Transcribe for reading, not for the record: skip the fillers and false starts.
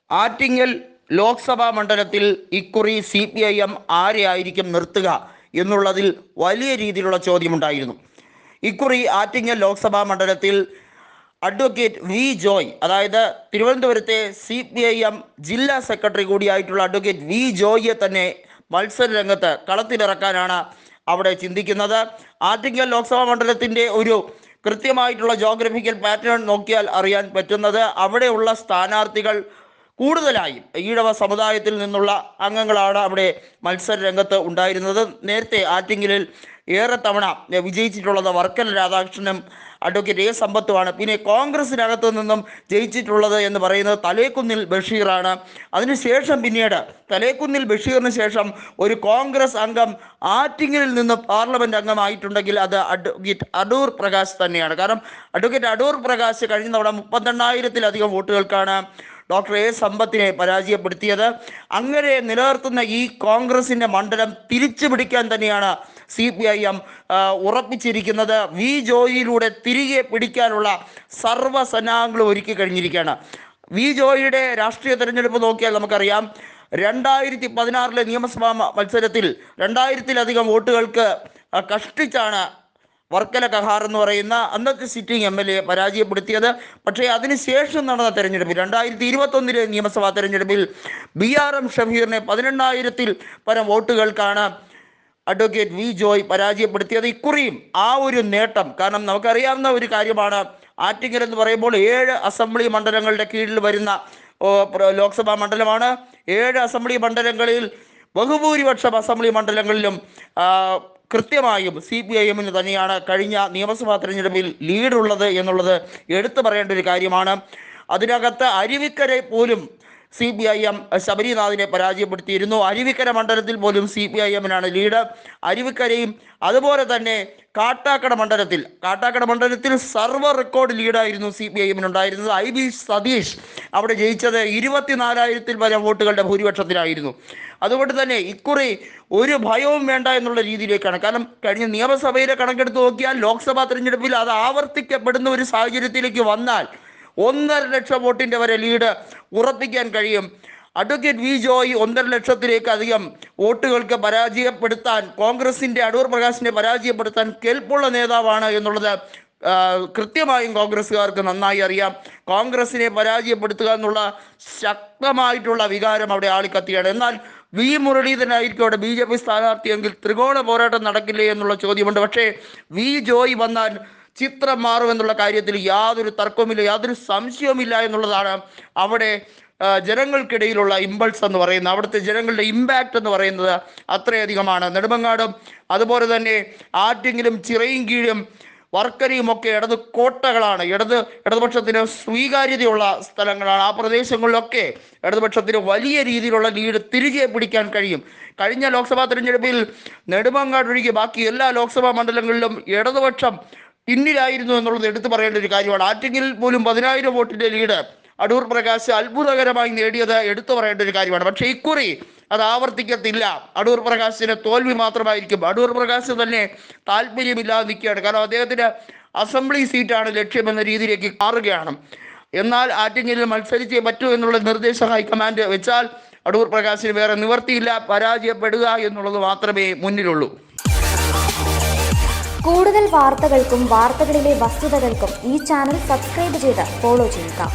ആറ്റിങ്ങൽ ലോക്സഭാ മണ്ഡലത്തിൽ ഇക്കുറി CPIM ആരെയായിരിക്കും നിർത്തുക എന്നുള്ളതിൽ വലിയ രീതിയിലുള്ള ചോദ്യമുണ്ടായിരുന്നു. ഇക്കുറി ആറ്റിങ്ങൽ ലോക്സഭാ മണ്ഡലത്തിൽ അഡ്വക്കേറ്റ് വി ജോയ്, അതായത് തിരുവനന്തപുരത്തെ CPIM ജില്ലാ സെക്രട്ടറി കൂടിയായിട്ടുള്ള അഡ്വക്കേറ്റ് വി ജോയിയെ തന്നെ മത്സര രംഗത്ത് കളത്തിലിറക്കാനാണ് അവിടെ ചിന്തിക്കുന്നത്. ആറ്റിങ്ങൽ ലോക്സഭാ മണ്ഡലത്തിൻ്റെ ഒരു കൃത്യമായിട്ടുള്ള ജോഗ്രഫിക്കൽ പാറ്റേൺ നോക്കിയാൽ അറിയാൻ പറ്റുന്നത് അവിടെയുള്ള സ്ഥാനാർത്ഥികൾ കൂടുതലായും ഈഴവ സമുദായത്തിൽ നിന്നുള്ള അംഗങ്ങളാണ് അവിടെ മത്സര രംഗത്ത് ഉണ്ടായിരുന്നത്. നേരത്തെ ആറ്റിങ്ങലിൽ ഏറെ തവണ വിജയിച്ചിട്ടുള്ളത് വർക്കല രാധാകൃഷ്ണനും അഡ്വക്കേറ്റ് A സമ്പത്തുമാണ്. പിന്നെ കോൺഗ്രസിനകത്തു നിന്നും ജയിച്ചിട്ടുള്ളത് എന്ന് പറയുന്നത് തലേക്കുന്നിൽ ബഷീറാണ്. അതിനുശേഷം പിന്നീട് തലേക്കുന്നിൽ ബഷീറിന് ശേഷം ഒരു കോൺഗ്രസ് അംഗം ആറ്റിങ്ങലിൽ നിന്ന് പാർലമെൻറ്റ് അംഗമായിട്ടുണ്ടെങ്കിൽ അത് അഡ്വക്കേറ്റ് അടൂർ പ്രകാശ് തന്നെയാണ്. കാരണം അഡ്വക്കേറ്റ് അടൂർ പ്രകാശ് കഴിഞ്ഞ തവണ 32,000-ലധികം വോട്ടുകൾക്കാണ് ഡോക്ടർ A സമ്പത്തിനെ പരാജയപ്പെടുത്തിയത്. അങ്ങനെ നിലനിർത്തുന്ന ഈ കോൺഗ്രസിൻ്റെ മണ്ഡലം തിരിച്ചു പിടിക്കാൻ തന്നെയാണ് CPIM ഉറപ്പിച്ചിരിക്കുന്നത്. വി ജോയിയിലൂടെ തിരികെ പിടിക്കാനുള്ള സർവ്വസന്നാഹങ്ങളും ഒരുക്കി കഴിഞ്ഞിരിക്കുകയാണ്. വി ജോയിയുടെ രാഷ്ട്രീയ തെരഞ്ഞെടുപ്പ് നോക്കിയാൽ നമുക്കറിയാം, 2016 നിയമസഭാ മത്സരത്തിൽ 2000-ലധികം വോട്ടുകൾക്ക് കഷ്ടിച്ചാണ് വർക്കല കഹാർ എന്ന് പറയുന്ന അന്നത്തെ സിറ്റിംഗ് MLA പരാജയപ്പെടുത്തിയത്. പക്ഷേ അതിനുശേഷം നടന്ന തെരഞ്ഞെടുപ്പിൽ 2021 നിയമസഭാ തെരഞ്ഞെടുപ്പിൽ BRM ഷഫീറിനെ 18,000-ൽ പരം വോട്ടുകൾക്കാണ് അഡ്വക്കേറ്റ് വി ജോയ് പരാജയപ്പെടുത്തിയത്. ഇക്കുറിയും ആ ഒരു നേട്ടം, കാരണം നമുക്കറിയാവുന്ന ഒരു കാര്യമാണ്, ആറ്റിങ്ങൽ എന്ന് പറയുമ്പോൾ 7 അസംബ്ലി മണ്ഡലങ്ങളുടെ കീഴിൽ വരുന്ന ലോക്സഭാ മണ്ഡലമാണ്. 7 അസംബ്ലി മണ്ഡലങ്ങളിൽ ബഹുഭൂരിപക്ഷം അസംബ്ലി മണ്ഡലങ്ങളിലും കൃത്യമായും CPIM-ന് തന്നെയാണ് കഴിഞ്ഞ നിയമസഭാ തെരഞ്ഞെടുപ്പിൽ ലീഡുള്ളത് എന്നുള്ളത് എടുത്തു പറയേണ്ട ഒരു കാര്യമാണ്. അതിനകത്ത് അരുവിക്കര പോലും CPIM ശബരിനാഥിനെ പരാജയപ്പെടുത്തിയിരുന്നു. അരുവിക്കര മണ്ഡലത്തിൽ പോലും CPIM-നാണ് ലീഡ്. അരുവിക്കരയും അതുപോലെ തന്നെ കാട്ടാക്കട മണ്ഡലത്തിൽ സർവ്വ റെക്കോർഡ് ലീഡായിരുന്നു CPIM-നുണ്ടായിരുന്നത്. IB സതീഷ് അവിടെ ജയിച്ചത് 24,000-ൽ പരം വോട്ടുകളുടെ ഭൂരിപക്ഷത്തിലായിരുന്നു. അതുകൊണ്ട് തന്നെ ഇക്കുറി ഒരു ഭയവും വേണ്ട എന്നുള്ള രീതിയിലേക്കാണ്. കാരണം കഴിഞ്ഞ നിയമസഭയിലെ കണക്കെടുത്ത് നോക്കിയാൽ ലോക്സഭാ തെരഞ്ഞെടുപ്പിൽ അത് ആവർത്തിക്കപ്പെടുന്ന ഒരു സാഹചര്യത്തിലേക്ക് വന്നാൽ 1.5 ലക്ഷം വോട്ടിൻ്റെ വരെ ലീഡ് ഉറപ്പിക്കാൻ കഴിയും. അഡ്വക്കേറ്റ് വി ജോയ് 1.5 ലക്ഷത്തിലേക്കധികം വോട്ടുകൾക്ക് പരാജയപ്പെടുത്താൻ, കോൺഗ്രസിൻ്റെ അടൂർ പ്രകാശിനെ പരാജയപ്പെടുത്താൻ കെൽപ്പുള്ള നേതാവാണ് എന്നുള്ളത് കൃത്യമായും കോൺഗ്രസ്സുകാർക്ക് നന്നായി അറിയാം. കോൺഗ്രസിനെ പരാജയപ്പെടുത്തുക എന്നുള്ള ശക്തമായിട്ടുള്ള വികാരം അവിടെ ആളിക്കത്തിയാണ്. എന്നാൽ വി മുരളീധരനായിരിക്കും അവിടെ BJP സ്ഥാനാർത്ഥിയെങ്കിൽ ത്രികോണ പോരാട്ടം നടക്കില്ലേ എന്നുള്ള ചോദ്യമുണ്ട്. പക്ഷേ വി ജോയ് വന്നാൽ ചിത്രം മാറുമെന്നുള്ള കാര്യത്തിൽ യാതൊരു തർക്കവുമില്ല, യാതൊരു സംശയവുമില്ല എന്നുള്ളതാണ് അവിടെ ജനങ്ങൾക്കിടയിലുള്ള ഇമ്പൾസ് എന്ന് പറയുന്നത്, അവിടുത്തെ ജനങ്ങളുടെ ഇമ്പാക്റ്റ് എന്ന് പറയുന്നത് അത്രയധികമാണ്. നെടുമങ്ങാടും അതുപോലെ തന്നെ ആറ്റിങ്ങലും ചിറയിൻകീഴും വർക്കലയും ഒക്കെ ഇടത് കോട്ടകളാണ്, ഇടതുപക്ഷത്തിന് സ്വീകാര്യതയുള്ള സ്ഥലങ്ങളാണ്. ആ പ്രദേശങ്ങളിലൊക്കെ ഇടതുപക്ഷത്തിന് വലിയ രീതിയിലുള്ള ലീഡ് തിരികെ പിടിക്കാൻ കഴിയും. കഴിഞ്ഞ ലോക്സഭാ തെരഞ്ഞെടുപ്പിൽ നെടുമങ്ങാട് ഒഴികെ ബാക്കി എല്ലാ ലോക്സഭാ മണ്ഡലങ്ങളിലും ഇടതുപക്ഷം പിന്നിലായിരുന്നു എന്നുള്ളത് എടുത്തു പറയേണ്ട ഒരു കാര്യമാണ്. ആറ്റിങ്ങലിൽ പോലും 10,000 വോട്ടിൻ്റെ ലീഡ് അടൂർ പ്രകാശ് അത്ഭുതകരമായി നേടിയത് എടുത്തു പറയേണ്ട ഒരു കാര്യമാണ്. പക്ഷേ ഇക്കുറി അത് ആവർത്തിക്കത്തില്ല. അടൂർ പ്രകാശിന് തോൽവി മാത്രമായിരിക്കും. അടൂർ പ്രകാശ് തന്നെ താല്പര്യമില്ലാതെ നിൽക്കുകയാണ്. കാരണം അദ്ദേഹത്തിന് അസംബ്ലി സീറ്റാണ് ലക്ഷ്യമെന്ന രീതിയിലേക്ക് മാറുകയാണ്. എന്നാൽ ആറ്റിങ്ങലിൽ മത്സരിച്ചേ പറ്റൂ എന്നുള്ള നിർദ്ദേശം ഹൈക്കമാൻഡ് വെച്ചാൽ അടൂർ പ്രകാശിന് വേറെ നിവർത്തിയില്ല, പരാജയപ്പെടുക എന്നുള്ളത് മാത്രമേ മുന്നിലുള്ളൂ. കൂടുതൽ വാർത്തകൾക്കും വാർത്തകളിലെ വസ്തുതകൾക്കും ഈ ചാനൽ സബ്സ്ക്രൈബ് ചെയ്ത് ഫോളോ ചെയ്യുക.